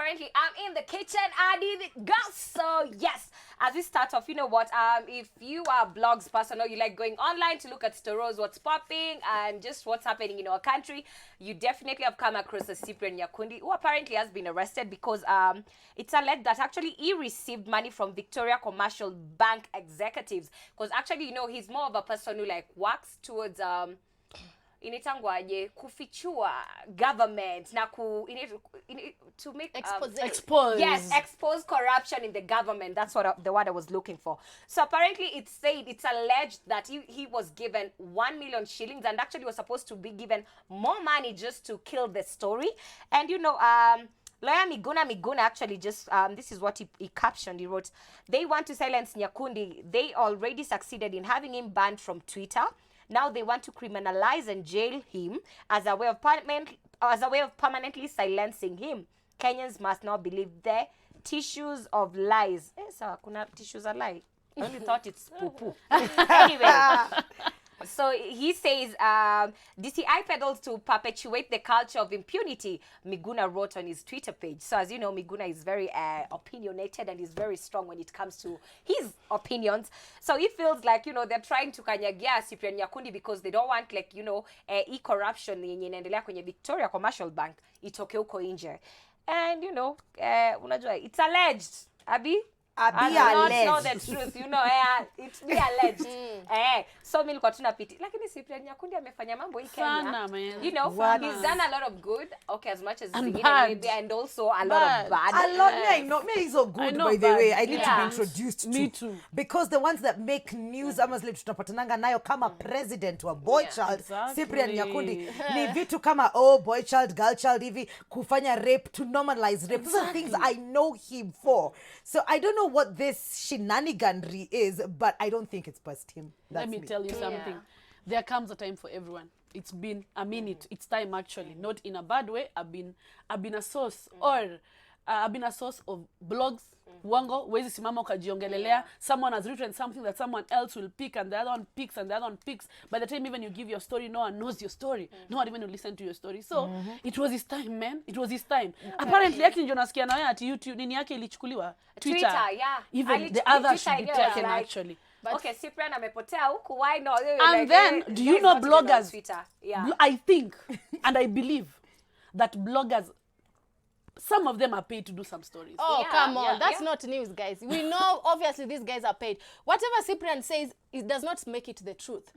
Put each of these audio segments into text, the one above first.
apparently I'm in the kitchen. I did it, girls. So yes, as we start off, you know what? If you are a blogs person or you like going online to look at stories, what's popping, and just what's happening in our country, you definitely have come across a Cyprian Nyakundi, who apparently has been arrested because it's alleged that actually he received money from Victoria Commercial Bank executives. Because actually, you know, he's more of a person who like works towards initangwaje kufichua government na to make expose. Yes, expose corruption in the government. That's what the word I was looking for. So apparently it's alleged that he was given 1 million shillings and actually was supposed to be given more money just to kill the story. And you know, lawyer Miguna actually just, this is what he captioned. He wrote, they want to silence Nyakundi. They already succeeded in having him banned from Twitter. Now they want to criminalize and jail him as a way of permanently silencing him. Kenyans must not believe the tissues of lies. So kuna tissues are lie. I only thought it's poo-poo. Anyway. So he says, DCI peddles to perpetuate the culture of impunity, Miguna wrote on his Twitter page. So as you know, Miguna is very opinionated and is very strong when it comes to his opinions. So he feels like, you know, they're trying to kanyagia Cyprian Nyakundi because they don't want, like, you know, e-corruption yenye inaendelea kwenye Victoria Commercial Bank itoke huko nje. And, you know, unajua, it's alleged, Abi? Be alleged. Not know the truth, you know, it's be alleged. So mimi nilikuwa tunapiti. Lakini Cyprian Nyakundi amefanya mambo hii Kenya. You know, he's done a lot of good, okay, as much as maybe, and also a lot of bad. A lot, he's so good, by the way. I need to be introduced to. Me too. Because the ones that make news, tunapatananga nayo kama president wa boy child, Cyprian Nyakundi, ni vitu kama, boy child, girl child, hivi, kufanya rape, to normalize rape. Those are things I know him for. So I don't know what this shenaniganry is, but I don't think it's past him. Let me tell you something. There comes a time for everyone. It's been a minute. It's time, actually, not in a bad way. I've been a source or I've been a source of blogs. Wango, wezi simama ukajiongelelea. Someone has written something that someone else will pick, and the other one picks, and the other one picks. By the time even you give your story, no one knows your story. No one even will listen to your story. So it was his time, man. It was his time. Apparently, yaki ndio nasikia na ati YouTube nini yake ilichukuliwa. Twitter, yeah. Even the others should be taken, actually. But okay, Cyprian amepotea huku, why not? And then, do you know bloggers? Yeah. I think, and I believe, that bloggers, some of them are paid to do some stories. Oh, come on. That's not news, guys. We know, obviously, these guys are paid. Whatever Cyprian says, it does not make it the truth.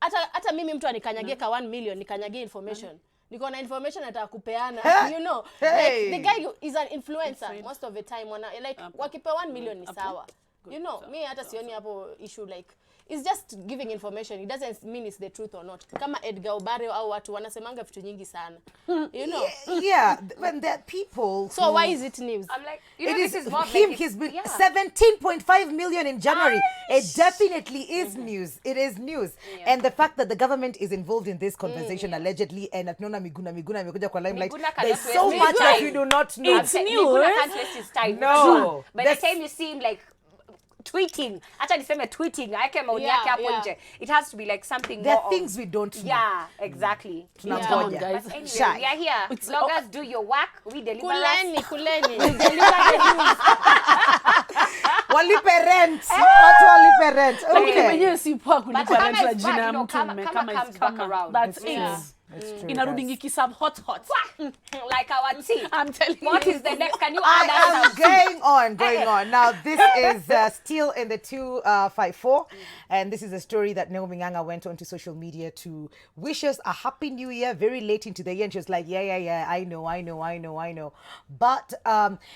Ata mimi mtu anikanyage ka 1 million, nikanyage information. Niko na information atakupeana, you know. Like, the guy is an influencer most of the time. Like, wakipe 1 million ni sawa. You know, me hata sioni hapo issue, like, it's just giving information. It doesn't mean it's the truth or not. Kama Edgar Obare au watu wanasemanga vitu nyingi sana. You know? Yeah, when there are people. So why is it news? I'm like, you know, this is what him. He's been 17.5 million in January. It definitely is news. It is news. Yeah. And the fact that the government is involved in this conversation allegedly, and at Nona Miguna amekuja kwa limelight, there's so much that we do not know. It's news. Miguna can't waste his time. No. By the time you see him, like, tweeting, acha niseme tweeting, aeke maoni yake hapo nje. It has to be like something there more. There are things we don't know. Yeah, exactly. Come on, guys. But anyway, we are here. Bloggers, do your work. We deliver Kuleni. We deliver the news. Walipe rent. Watu walipe rent. Lakini mwenyewe si poa kulipa rent la jina ya mtu. Kama it's back around. That's it. Inarudingi kisab hot. Like our tea. I'm telling you. What is the next? Can you add us? Going on. Now, this is still in the 254. And this is a story that Neomi Nganga went onto social media to wish us a happy new year very late into the year. And she was like, yeah, I know. But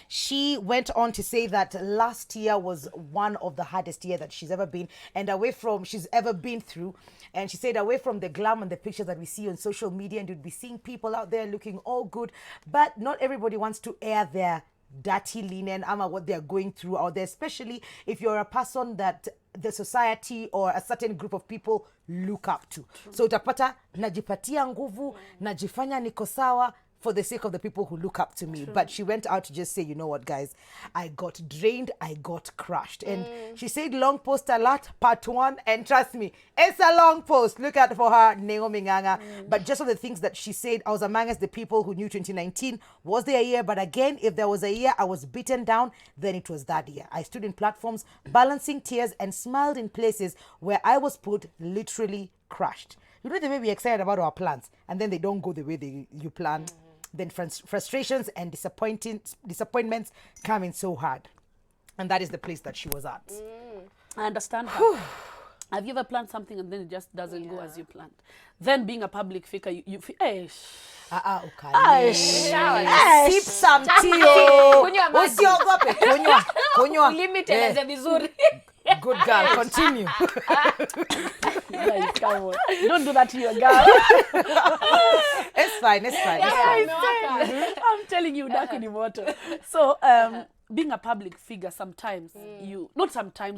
she went on to say that last year was one of the hardest year that she's ever been she's ever been through. And she said away from the glam and the pictures that we see on social media, and you'd be seeing people out there looking all good, but not everybody wants to air their dirty linen, what they're going through out there, especially if you're a person that the society or a certain group of people look up to. So utapata najipatia nguvu, najifanya niko sawa, for the sake of the people who look up to me. But she went out to just say, you know what, guys, I got drained, I got crushed. And she said, long post alert, part 1. And trust me, it's a long post. Look out for her, Neomi Nganga. But just of the things that she said, I was among us the people who knew 2019 was their year. But again, if there was a year I was beaten down, then it was that year. I stood in platforms, balancing tears, and smiled in places where I was put literally crushed. You know the way we're excited about our plans, and then they don't go the way you plan. Then frustrations and disappointments come in so hard. And that is the place that she was at. I understand her. Have you ever planned something and then it just doesn't go as you planned? Then being a public figure, you feel, Sip some tea. Kunywa maji. Usiogope. Kunywa. Limiteleze vizuri. Good girl, continue. Guys, come on. Don't do that to your girl. It's fine. I'm telling you, so being a public figure, sometimes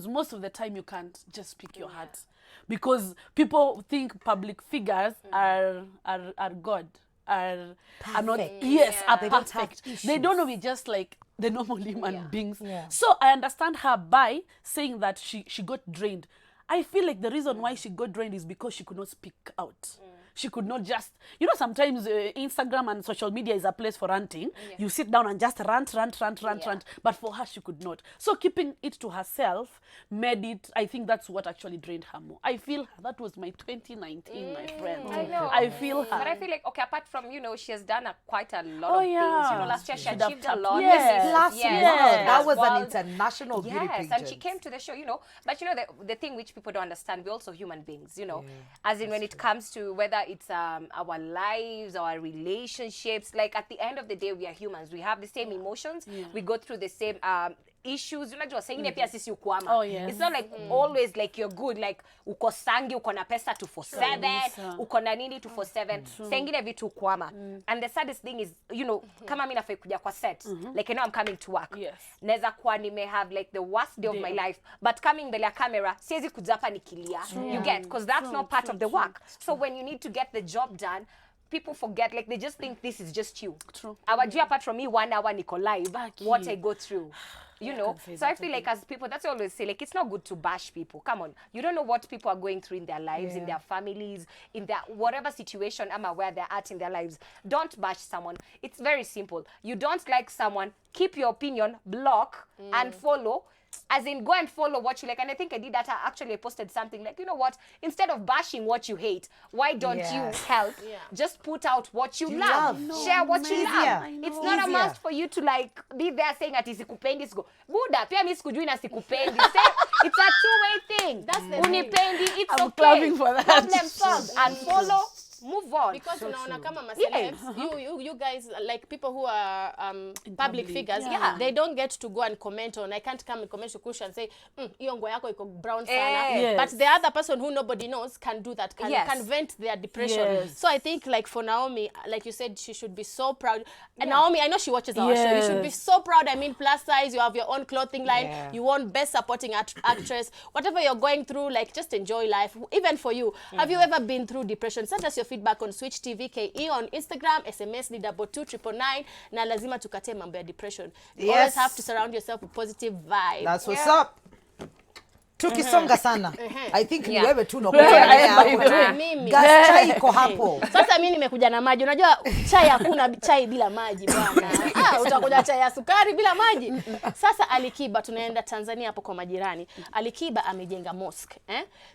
most of the time you can't just speak your heart, because people think public figures are God, are not, are perfect. They don't know, we just like the normal human beings. So I understand her by saying that she got drained. I feel like the reason why she got drained is because she could not speak out. She could not just, sometimes Instagram and social media is a place for ranting. You sit down and just rant. But for her, she could not. So keeping it to herself made it, I think that's what actually drained her more. I feel that was my 2019, my friend. I know. I feel her. But I feel like, okay, apart from, she has done quite a lot of things. Last year she achieved a lot. Last year, that was an international beauty pageant. And she came to the show, But the thing which people don't understand, we're also human beings, as in when it comes to whether it's our lives, our relationships, like at the end of the day, we are humans. We have the same emotions. We go through the same issues. It's not like always like you're good, like uko sangi, uko na pesa 247, uko na nini 247, sengine vitu kwama. And the saddest thing is, kama mimi nafai kuja kwa set, like I'm coming to work. Neza kwa nime have like the worst day of my life, but coming mbele ya camera, siwezi kuja hapa nikilia. You get, because that's not part of the work. So when you need to get the job done, people forget, like they just think this is just you. True. Apart from me 1 hour niko live, what I go through. So I feel like as people, that's what I always say, like it's not good to bash people. Come on, you don't know what people are going through in their lives, in their families, in their whatever situation where they're at in their lives. Don't bash someone. It's very simple. You don't like someone, keep your opinion, block and follow. As in, go and follow what you like. And I think I did that. I posted something like, you know what? Instead of bashing what you hate, why don't you help? Just put out what you love. Share what you love. It's not a must for you to like be there saying that isikupendi siku. Buddha, pia mi sikujui na sikupendi. It's a two-way thing. That's the unipendi. It's I'm okay. clapping for that. Problem solved. And follow. Move on. Because unaona kama celebs, you guys, like people who are public figures, they don't get to go and comment on. I can't come and comment to Kusha and say, iyo nguo yako iko brown sana. But the other person who nobody knows can do that, can vent their depression. So I think like for Naomi, like you said, she should be so proud. And Naomi, I know she watches our show. You should be so proud. I mean, plus size, you have your own clothing line. You won best supporting actress. Whatever you're going through, like just enjoy life. Even for you, have you ever been through depression? Send us your feedback on Switch TV KE on Instagram, SMS ni 22999 na lazima tukate mambo ya depression. You always have to surround yourself with positive vibes. That's what's up. Tukisonga sana. I think ni wewe tu ndo mimi. Gas chai iko hapo. Sasa mimi nimekuja na maji. Unajua chai hakuna chai bila maji bwana. Utakuja chai ya sukari bila maji. Sasa Kiba, tunaenda Tanzania hapo kwa majirani. Kiba amejenga mosque,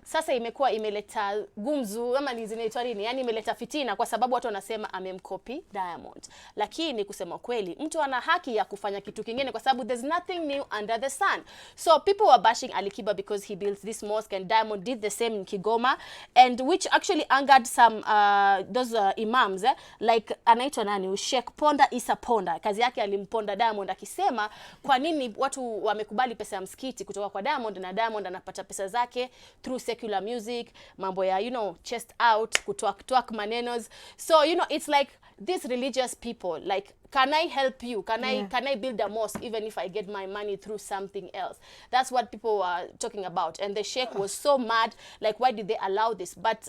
Sasa imekuwa imeleta gumzu ama ni zinaitwa nini? Yaani imeleta fitina kwa sababu watu wanasema amemcopy Diamond. Lakini kusema kweli, mtu ana haki ya kufanya kitu kingine kwa sababu there's nothing new under the sun. So people were bashing Kiba because he built this mosque, and Diamond did the same in Kigoma, and which actually angered some those imams, like anaitwa nani, Sheikh Ponda Isa Ponda. Kazi yake alimponda Diamond akisema kwa nini watu wamekubali pesa ya msikiti kutoka kwa Diamond, na Diamond anapata pesa zake through secular music, mambo ya chest out, kutwak manenos. So it's like these religious people, like can I help you? Can I build a mosque even if I get my money through something else? That's what people were talking about. And the sheikh was so mad, like, why did they allow this? But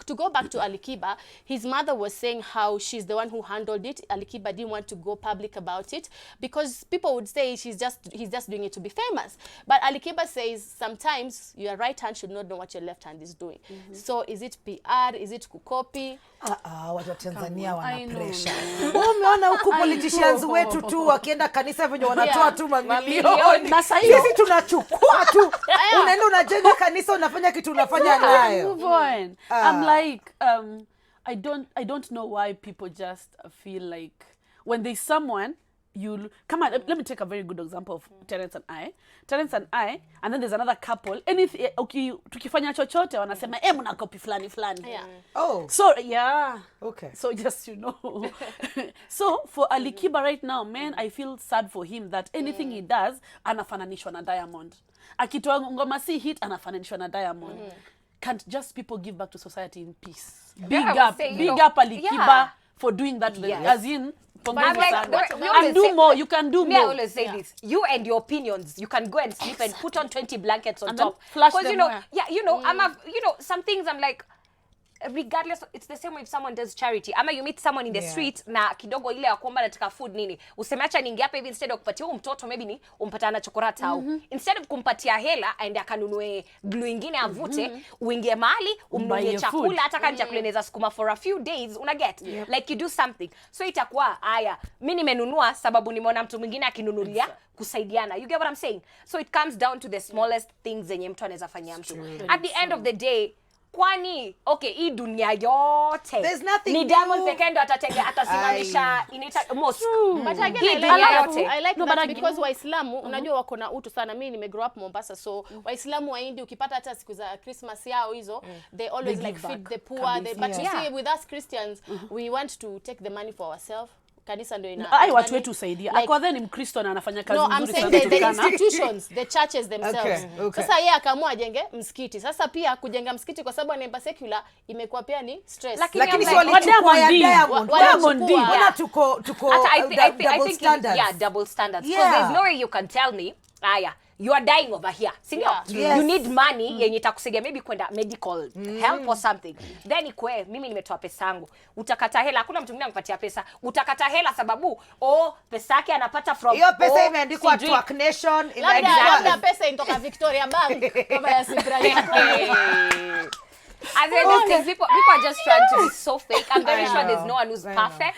to go back to Ali Kiba, his mother was saying how she's the one who handled it. Ali Kiba didn't want to go public about it because people would say he's just doing it to be famous. But Ali Kiba says sometimes your right hand should not know what your left hand is doing. So is it PR? Is it kukopi? Watu wa Tanzania wana I know. pressure. Umeona huku politicians wetu tu wakienda kanisa venye wanatoa tu mamilioni. Na sasa hiyo Sisi tunachukua tu. Unaenda unajenga kanisa unafanya kitu unafanya nayo. move on. I'm like, I don't know why people just feel like when there's someone come on, let me take a very good example of Terence and I, and then there's another couple. Anything, okay, tukifanya chochote wanasema mna copy flani. Yeah. Oh. So yeah. Okay. So just so for Ali Kiba right now, man, I feel sad for him that anything he does anafananishwa na Diamond. Akitoa ngoma si hit anafananishwa na Diamond. Can't just people give back to society in peace? Big up Ali Kiba for doing that. As in, and do more. You can do more. I always say this. You and your opinions, you can go and sleep and put on 20 blankets on and top. Flash Because them some things I'm like, regardless, it's the same way if someone does charity. Ama you meet someone in the street na kidogo ile ya kuomba nataka food nini. Usemacha ningia hapa hivi instead of kupatia huyo mtoto maybe ni umpata na chokolate au. Instead of kumpatia hela aende akanunue glue ingine avute, uingie mahali umnunulie chakula hata kama chakula inaweza sukuma for a few days, una get? Like you do something. So itakuwa haya, mimi nimenunua sababu nimeona mtu mwingine akinunulia kusaidiana. You get what I'm saying? So it comes down to the smallest things zenye mtu anaweza fanyia mtu. At the end of the day, kwani hii dunia yote ni Diamond pekee ndo atasimamisha inaita mosque. But again, I like that because Waislamu unajua wako na utu sana. Mimi nimegrow up Mombasa, so Waislamu wa India ukipata hata siku za Christmas yao hizo, they always like feed the poor. But you see with us Christians, we want to take the money for ourselves. Kanisa ndio watu wetu usaidia. Like, Akwa ni Mkristo na anafanya kazi nzuri sana. No, I'm saying the institutions, the churches themselves. Okay. Sasa yeye akaamua ajenge msikiti. Sasa pia kujenga msikiti kwa sababu anaimba secular imekuwa pia ni stress. Lakini si walichukua ya Diamond. Wana tuko double standards. Yeah, double standards. Because there's no way you can tell me, you are dying over here. You need money yenye itakusaidia maybe kwenda medical help or something. Then mimi nimetoa pesa yangu. Utakata hela, hakuna mtu mwingine anakupatia pesa. Utakata hela sababu pesa yake anapata from hiyo pesa imeandikwa Twerk Nation, labda pesa inatoka Victoria Bank kama ya Cyprian. As in these people are just trying to be so fake. I'm very sure there's no one who's perfect.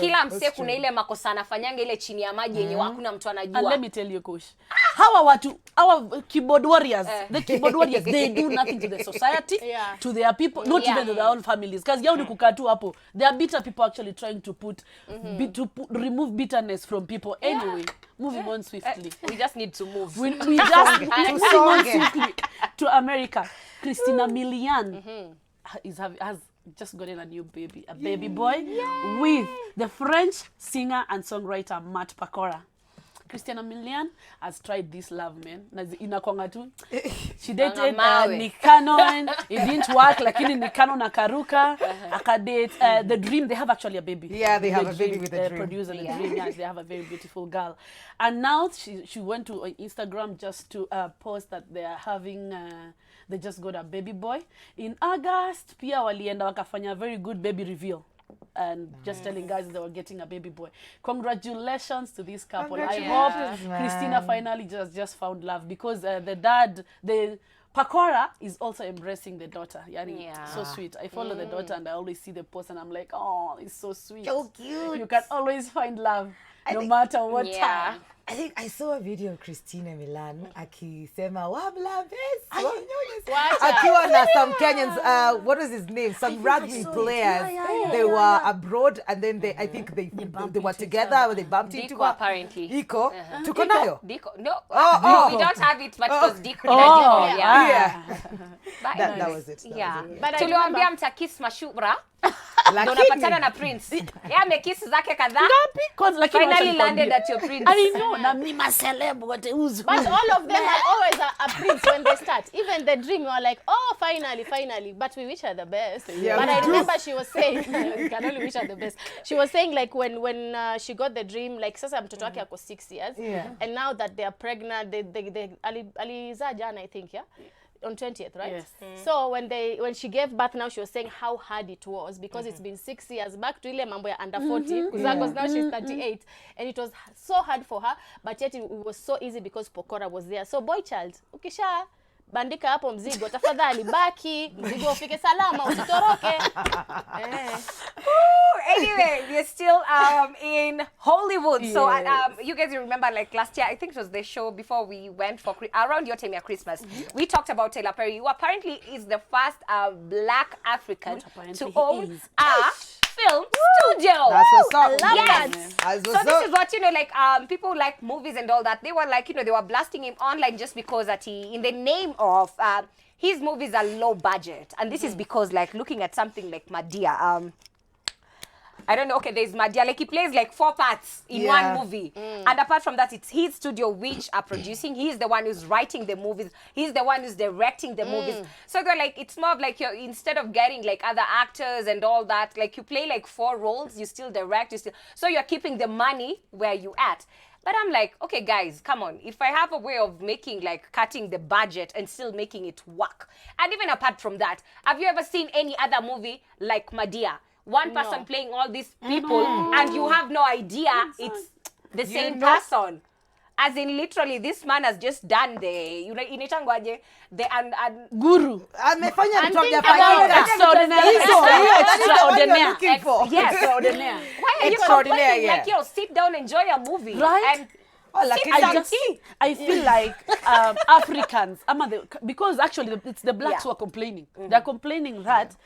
Kila mse kuna ile makosa anafanyanga ile chini ya maji yenye hakuna mtu anajua. And let me tell you, Coach, our keyboard warriors, the keyboard warriors, they do nothing to the society, to their people, not even to their own families. Because yao ni kukaa tu hapo. They are bitter people actually trying to remove bitterness from people. Anyway, moving on swiftly. We just need to move. We just moving on swiftly to America. Christina Milian has just gotten a new baby, baby boy, with the French singer and songwriter Matt Pokora. Christina Milian has tried this love, man. Inakwanga tu. She dated Nikanon. It didn't work. Lakini Nikanon akaruka. Akadate The Dream. They have actually a baby. Yeah, they have a baby with The Dream. Producer The Dream. Yes, they have a very beautiful girl. And now she went to Instagram just to post that they are having... they just got a baby boy. In August, pia walienda wakafanya very good baby reveal. And just telling guys they were getting a baby boy. Congratulations to this couple. I hope Christina finally just found love because the Pokora is also embracing the daughter. So sweet. I follow the daughter and I always see the post and I'm like, oh, it's so sweet. So cute. You can always find love no matter what time. I think I saw a video of Christina Milian akisema wabla best. Akiwa na some Kenyans, what was his name? Some rugby players. They were abroad and then I think they were together, they bumped into Diko apparently. Diko? Tuko nayo? Diko. No. Oh. We don't have it, but it was Diko. Oh, yeah. But That was it. But tuliwaambia mtakis mashubra. Ndio unapatana na prince. Yeye amekiss zake kadhaa. Ngapi? Cause lakini Finally landed at your prince. I know na mimi maceleb wote uzu. But all of them are always a prince when they start. Even the dream, you are like, oh, finally. But we wish her the best. Yeah, but we I do. remember she was saying, you can only wish her the best. She was saying like when she got the dream, like sasa mtoto wake ako 6 years. Yeah. And now that they are pregnant, they aliza jana, I think, yeah? On 20th, right? Yes. So when she gave birth now, she was saying how hard it was because it's been 6 years back to ile mambo ya under 40 because now she's 38 and it was so hard for her, but yet it was so easy because Pokora was there. So boy child, ukisha bandika hapo mzigo, tafadhali baki mzigo ufike salama, usitoroke. Anyway, we're still in Hollywood. So you guys remember like last year, I think it was the show before we went for around your time at Christmas. We talked about Taylor Perry, who apparently is the first black African to own a film studio. That's what's up. I love Yes. That's So what's this up. is what, like, people like movies and all that. They were like, they were blasting him online just because that he, in the name of his movies are low budget. And this is because, like, looking at something like Madea, I don't know, okay, there's Madea, like he plays like 4 parts in one movie. And apart from that, it's his studio which are producing. He's the one who's writing the movies. He's the one who's directing the movies. So they're like, it's more of like, you're, instead of getting like other actors and all that, like you play like 4 roles, you still direct, so you're keeping the money where you at. But I'm like, okay, guys, come on. If I have a way of making, like, cutting the budget and still making it work. And even apart from that, have you ever seen any other movie like Madea? One person playing all these people, and you have no idea it's the same person. As in, literally, this man has just done the, initangwaje, the Guru. Amefanya vitu thinking hajafanyika. about Extraordinary. Hizo, that is the one you're Extraordinaire. looking for. Yes. Extraordinaire. Why are you Extraordinaire, complaining? yeah. Like, yo, sit down, enjoy a movie. Right? And Oh, like I feel like Africans, because actually it's the blacks who are complaining. They're complaining that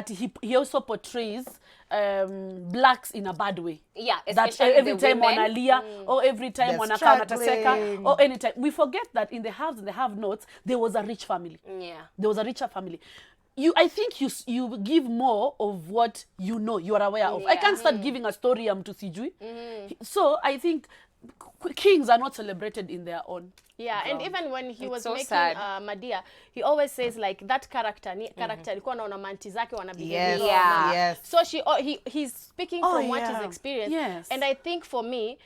he also portrays blacks in a bad way. Yeah, That especially every the time women. wanalia or every time They're wanakaa struggling. nataseka or anytime. We forget that in the haves and the have-nots, there was a rich family. Yeah. There was a richer family. I think you give more of what you know, you are aware of. I can't start giving a story to sijui. So I think kings are not celebrated in their own. Yeah, and even when he was so making sad. Madea, he always says like that character alikuwa naona manti zake wanabehave. Yes. Yeah. Yes. So he's speaking from what he's experienced. Yes. And I think for me,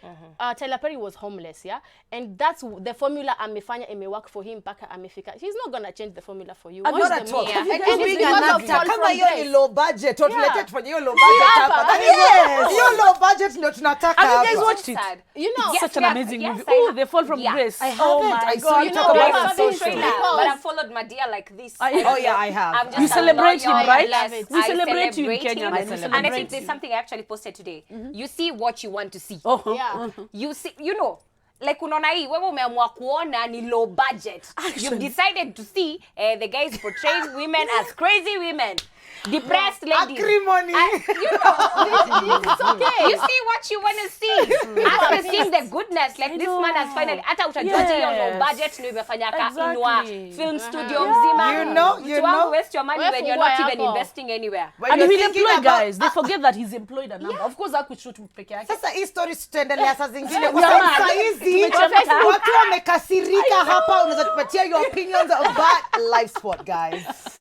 Taylor Perry was homeless, yeah? And that's the formula amefanya work for him mpaka amefika. He's not going to change the formula for you. Not Watch at the all. movie. And And you it's being because an of actor, Fall kama from hiyo ni Grace. low budget, Yeah. tuletee tufanye hiyo low budget hapa. hapa. That is Yes. what- hiyo low budget ndio tunataka Have you guys hapa. watched it? Sad. You know, Yes, Such an yes, amazing yes, movie. I Oh, have. They Fall from Yeah. Grace. I Oh haven't. my I saw God. you You talk know, about I it on have seen social. Trailer, Because- but I followed Madea like this. Oh yeah, I have. I'm just You a celebrate him, loyal, right? yes, We I celebrate you in celebrate Kenya. him. We And I celebrate think there's something I actually posted today. You see what you want to see. Oh, Yeah. You see, like unaona hii wewe umeamua kuona ni low budget. You've decided to see the guys portraying women as crazy women. Depressed ladies. Acrimony. It's okay. You see what you want to see. After seeing the goodness, like this man has finally, hata utajuaje hiyo low budget ndio imefanya inua film studio mzima. You know. Mtu wangu waste your money when you're not even investing anywhere. When And you're he'll thinking employ about- guys. They forget that he's employed a number. Of course, hakushoot peke yake. Sasa hii story tutaendelea saa zingine kwa Yeah, sababu man. saa hizi Tumechemka. watu wamekasirika hapa. Unaweza tupatia your opinions about live sport, guys.